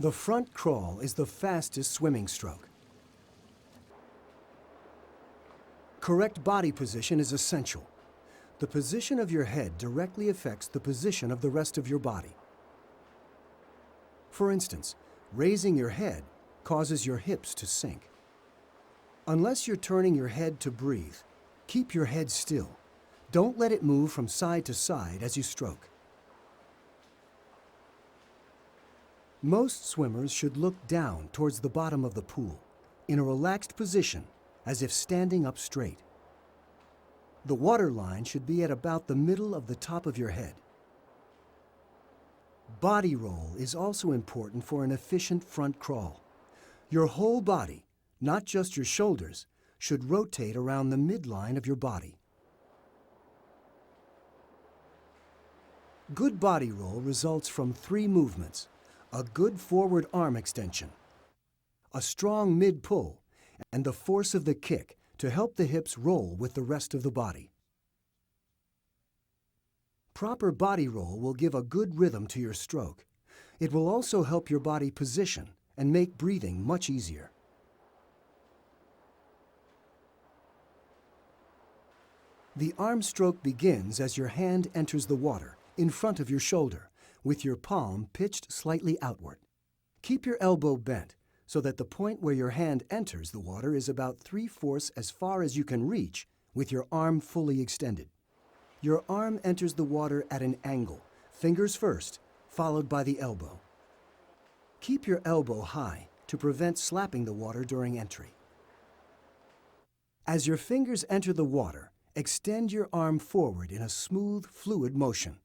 The front crawl is the fastest swimming stroke. Correct body position is essential. The position of your head directly affects the position of the rest of your body. For instance, raising your head causes your hips to sink. Unless you're turning your head to breathe, keep your head still. Don't let it move from side to side as you stroke. Most swimmers should look down towards the bottom of the pool, in a relaxed position, as if standing up straight. The water line should be at about the middle of the top of your head. Body roll is also important for an efficient front crawl. Your whole body, not just your shoulders, should rotate around the midline of your body. Good body roll results from 3 movements: a good forward arm extension, a strong mid-pull, and the force of the kick to help the hips roll with the rest of the body. Proper body roll will give a good rhythm to your stroke. It will also help your body position and make breathing much easier. The arm stroke begins as your hand enters the water in front of your shoulder, with your palm pitched slightly outward. Keep your elbow bent so that the point where your hand enters the water is about 3/4 as far as you can reach with your arm fully extended. Your arm enters the water at an angle, fingers first, followed by the elbow. Keep your elbow high to prevent slapping the water during entry. As your fingers enter the water, extend your arm forward in a smooth, fluid motion.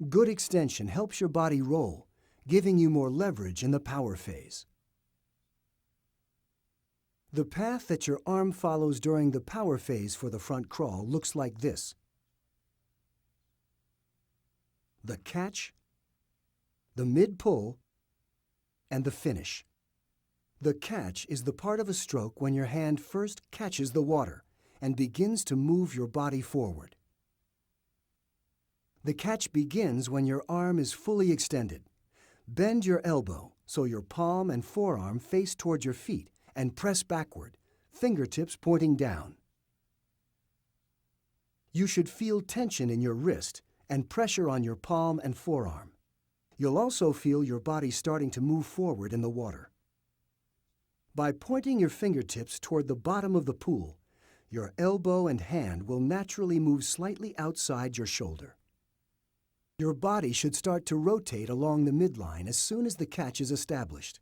Good extension helps your body roll, giving you more leverage in the power phase. The path that your arm follows during the power phase for the front crawl looks like this: the catch, the mid-pull, and the finish. The catch is the part of a stroke when your hand first catches the water and begins to move your body forward. The catch begins when your arm is fully extended. Bend your elbow so your palm and forearm face toward your feet and press backward, fingertips pointing down. You should feel tension in your wrist and pressure on your palm and forearm. You'll also feel your body starting to move forward in the water. By pointing your fingertips toward the bottom of the pool, your elbow and hand will naturally move slightly outside your shoulder. Your body should start to rotate along the midline as soon as the catch is established.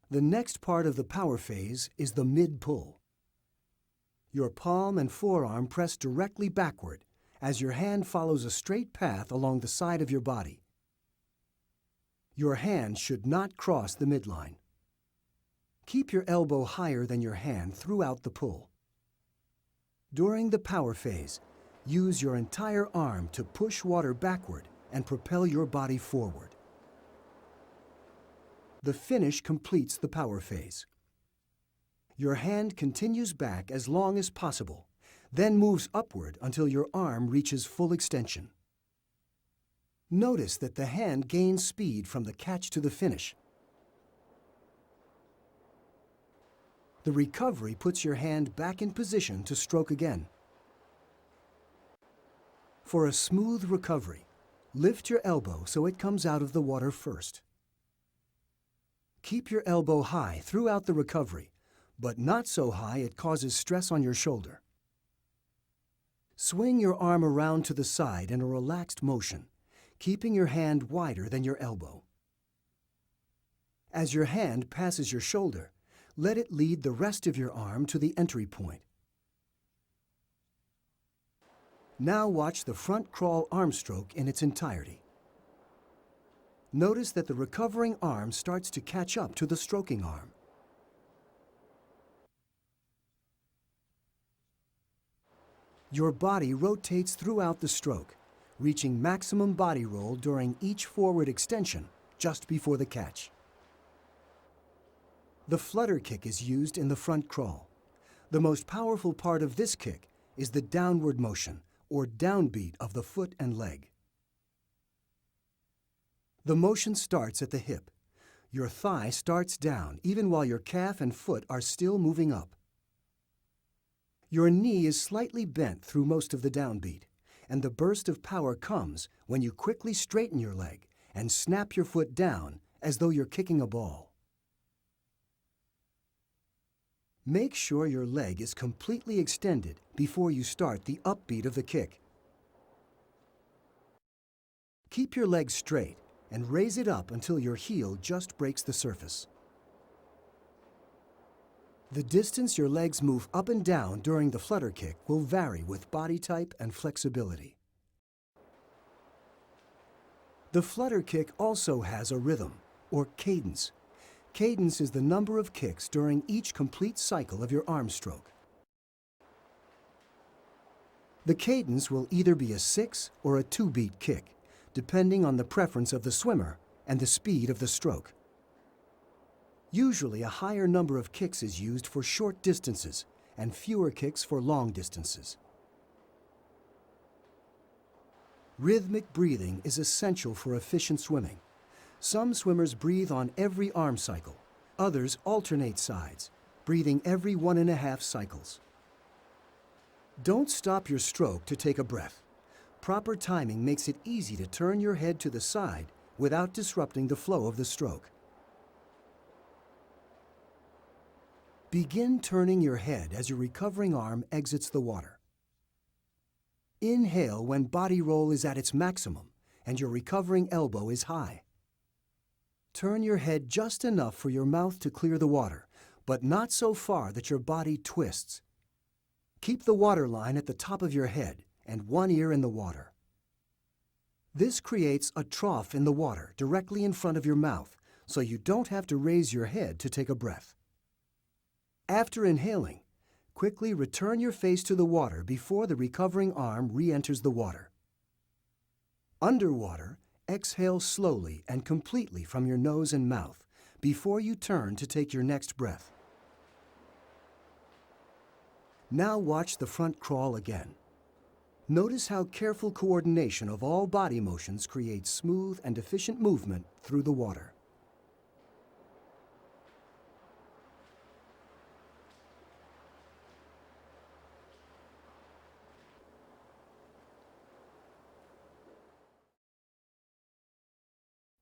The next part of the power phase is the mid-pull. Your palm and forearm press directly backward as your hand follows a straight path along the side of your body. Your hand should not cross the midline. Keep your elbow higher than your hand throughout the pull. During the power phase, use your entire arm to push water backward and propel your body forward. The finish completes the power phase. Your hand continues back as long as possible, then moves upward until your arm reaches full extension. Notice that the hand gains speed from the catch to the finish. The recovery puts your hand back in position to stroke again. For a smooth recovery, lift your elbow so it comes out of the water first. Keep your elbow high throughout the recovery, but not so high it causes stress on your shoulder. Swing your arm around to the side in a relaxed motion, keeping your hand wider than your elbow. As your hand passes your shoulder, let it lead the rest of your arm to the entry point. Now watch the front crawl arm stroke in its entirety. Notice that the recovering arm starts to catch up to the stroking arm. Your body rotates throughout the stroke, reaching maximum body roll during each forward extension just before the catch. The flutter kick is used in the front crawl. The most powerful part of this kick is the downward motion, or downbeat of the foot and leg. The motion starts at the hip. Your thigh starts down even while your calf and foot are still moving up. Your knee is slightly bent through most of the downbeat, and the burst of power comes when you quickly straighten your leg and snap your foot down as though you're kicking a ball. Make sure your leg is completely extended before you start the upbeat of the kick. Keep your leg straight and raise it up until your heel just breaks the surface. The distance your legs move up and down during the flutter kick will vary with body type and flexibility. The flutter kick also has a rhythm, or cadence. Cadence is the number of kicks during each complete cycle of your arm stroke. The cadence will either be a 6 or a 2-beat kick, depending on the preference of the swimmer and the speed of the stroke. Usually, a higher number of kicks is used for short distances and fewer kicks for long distances. Rhythmic breathing is essential for efficient swimming. Some swimmers breathe on every arm cycle. Others alternate sides, breathing every 1.5 cycles. Don't stop your stroke to take a breath. Proper timing makes it easy to turn your head to the side without disrupting the flow of the stroke. Begin turning your head as your recovering arm exits the water. Inhale when body roll is at its maximum and your recovering elbow is high. Turn your head just enough for your mouth to clear the water, but not so far that your body twists. Keep the water line at the top of your head and one ear in the water. This creates a trough in the water directly in front of your mouth, so you don't have to raise your head to take a breath. After inhaling, quickly return your face to the water before the recovering arm re-enters the water. Underwater, exhale slowly and completely from your nose and mouth before you turn to take your next breath. Now watch the front crawl again. Notice how careful coordination of all body motions creates smooth and efficient movement through the water.